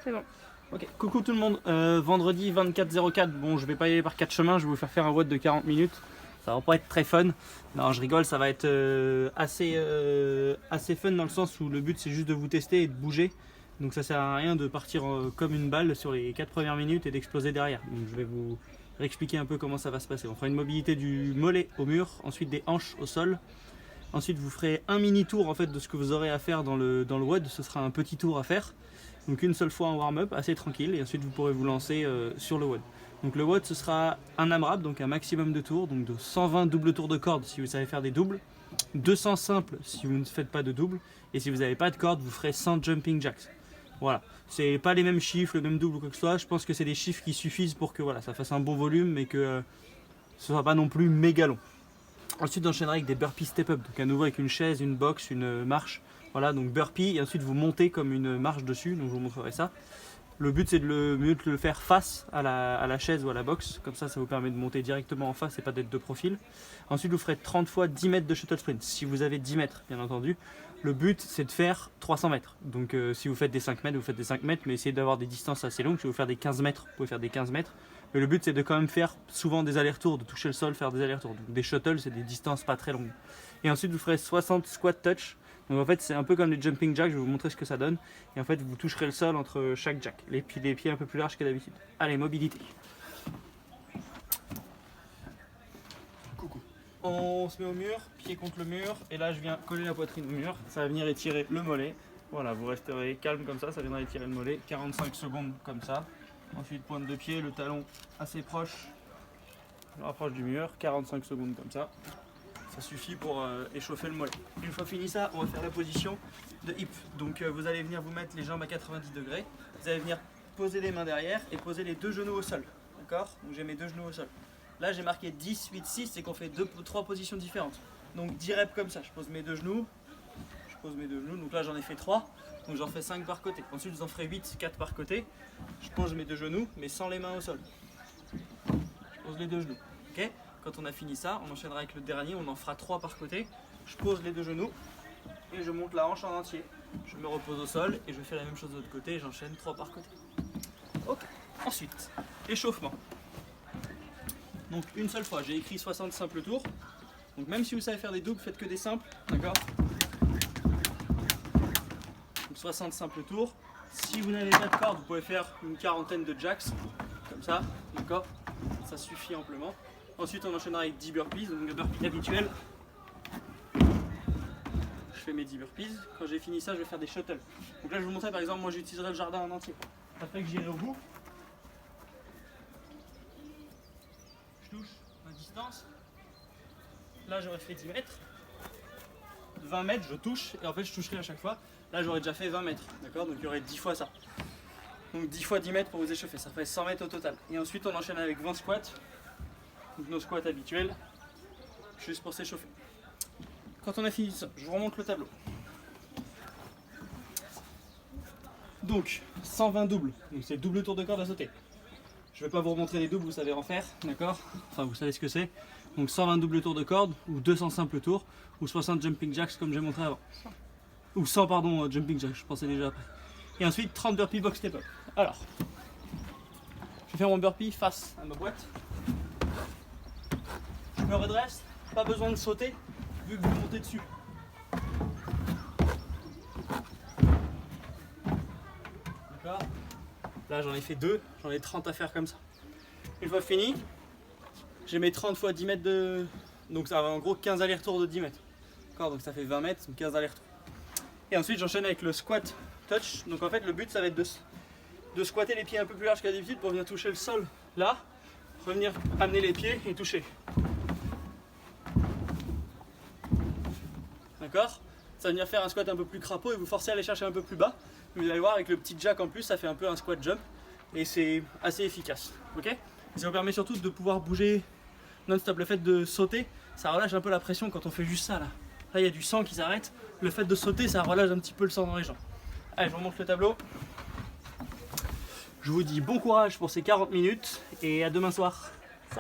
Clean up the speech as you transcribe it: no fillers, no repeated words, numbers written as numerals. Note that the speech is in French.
C'est bon. Ok, coucou tout le monde, vendredi 24-04, bon je vais pas y aller par 4 chemins, je vais vous faire un WOD de 40 minutes. Ça va pas être très fun. Non, je rigole, ça va être assez fun dans le sens où le but c'est juste de vous tester et de bouger. Donc ça sert à rien de partir comme une balle sur les 4 premières minutes et d'exploser derrière. Donc je vais vous expliquer un peu comment ça va se passer. On fera une mobilité du mollet au mur, ensuite des hanches au sol. Ensuite vous ferez un mini tour en fait de ce que vous aurez à faire dans le WOD. Ce sera un petit tour à faire. Donc une seule fois en warm-up, assez tranquille, et ensuite vous pourrez vous lancer sur le WOD. Donc le WOD ce sera un AMRAP, donc un maximum de tours, donc de 120 doubles tours de corde si vous savez faire des doubles, 200 simples si vous ne faites pas de doubles, et si vous n'avez pas de corde vous ferez 100 jumping jacks. Voilà, c'est pas les mêmes chiffres, le même double ou quoi que ce soit, je pense que c'est des chiffres qui suffisent pour que voilà, ça fasse un bon volume, mais que ce soit pas non plus méga long. Ensuite j'enchaînerai avec des burpees step-up, donc à nouveau avec une chaise, une box, une marche. Voilà, donc burpee, et ensuite vous montez comme une marche dessus, donc je vous montrerai ça. Le but c'est de mieux de le faire face à la chaise ou à la box, comme ça vous permet de monter directement en face et pas d'être de profil. Ensuite vous ferez 30 fois 10 mètres de shuttle sprint, si vous avez 10 mètres bien entendu. Le but c'est de faire 300 mètres, donc si vous faites des 5 mètres, vous faites des 5 mètres, mais essayez d'avoir des distances assez longues. Si vous faites des 15 mètres, vous pouvez faire des 15 mètres. Mais le but c'est de quand même faire souvent des allers-retours, de toucher le sol, faire des allers-retours. Donc des shuttles c'est des distances pas très longues. Et ensuite vous ferez 60 squat touch. Donc en fait c'est un peu comme les jumping jacks, je vais vous montrer ce que ça donne. Et en fait vous toucherez le sol entre chaque jack, les pieds un peu plus larges que d'habitude. Allez, mobilité. Coucou. On se met au mur, pied contre le mur, et là je viens coller la poitrine au mur. Ça va venir étirer le mollet. Voilà, vous resterez calme comme ça viendra étirer le mollet. 45 secondes comme ça. Ensuite pointe de pied, le talon assez proche. Je rapproche du mur, 45 secondes comme ça. Ça suffit pour échauffer le mollet. Une fois fini ça, on va faire la position de hip. Donc vous allez venir vous mettre les jambes à 90 degrés. Vous allez venir poser les mains derrière et poser les deux genoux au sol. D'accord? Donc j'ai mes deux genoux au sol. Là j'ai marqué 10, 8, 6, c'est qu'on fait 3 positions différentes. Donc 10 reps comme ça, je pose mes deux genoux. Je pose mes deux genoux, donc là j'en ai fait 3. Donc j'en fais 5 par côté. Ensuite je en ferai 8, 4 par côté. Je pose mes deux genoux, mais sans les mains au sol. Je pose les deux genoux. Ok? Quand on a fini ça, on enchaînera avec le dernier, on en fera 3 par côté. Je pose les deux genoux et je monte la hanche en entier. Je me repose au sol et je fais la même chose de l'autre côté et j'enchaîne 3 par côté. Ok. Ensuite, échauffement. Donc une seule fois, j'ai écrit 60 simples tours. Donc même si vous savez faire des doubles, faites que des simples, d'accord? Donc 60 simples tours. Si vous n'avez pas de corde, vous pouvez faire une quarantaine de jacks, comme ça, d'accord? Ça suffit amplement. Ensuite on enchaînera avec 10 burpees, donc le burpee habituel. Je fais mes 10 burpees. Quand j'ai fini ça, je vais faire des shuttles. Donc là je vais vous montrer par exemple, moi j'utiliserai le jardin en entier. Après que j'irai au bout, je touche ma distance. Là j'aurais fait 10 mètres. 20 mètres je touche et en fait je toucherai à chaque fois. Là j'aurais déjà fait 20 mètres, d'accord? Donc il y aurait 10 fois ça. Donc 10 fois 10 mètres pour vous échauffer, ça ferait 100 mètres au total. Et ensuite on enchaîne avec 20 squats. Donc nos squats habituels, juste pour s'échauffer. Quand on a fini ça, je vous remonte le tableau. Donc 120 doubles, donc c'est double tour de corde à sauter. Je ne vais pas vous remontrer les doubles, vous savez en faire, d'accord? Enfin vous savez ce que c'est. Donc 120 double tours de corde, ou 200 simples tours, ou 60 jumping jacks comme j'ai montré avant. Ou 100 pardon jumping jacks, je pensais déjà après. Et ensuite 30 burpees box step up. Alors, je vais faire mon burpee face à ma boîte. Je me redresse, pas besoin de sauter vu que vous montez dessus. D'accord? Là j'en ai fait 2, j'en ai 30 à faire comme ça. Une fois fini, j'ai mes 30 fois 10 mètres de... Donc ça va en gros 15 allers-retours de 10 mètres. D'accord? Donc ça fait 20 mètres, donc 15 allers-retours. Et ensuite j'enchaîne avec le squat touch. Donc en fait le but ça va être de squatter les pieds un peu plus larges qu'à d'habitude pour venir toucher le sol là. Revenir amener les pieds et toucher. D'accord? Ça va venir faire un squat un peu plus crapaud et vous forcer à aller chercher un peu plus bas. Vous allez voir avec le petit jack en plus, ça fait un peu un squat jump et c'est assez efficace. Ok? Et ça vous permet surtout de pouvoir bouger non-stop. Le fait de sauter, ça relâche un peu la pression quand on fait juste ça là. Là il y a du sang qui s'arrête. Le fait de sauter, ça relâche un petit peu le sang dans les jambes. Allez, je vous remonte le tableau. Je vous dis bon courage pour ces 40 minutes et à demain soir.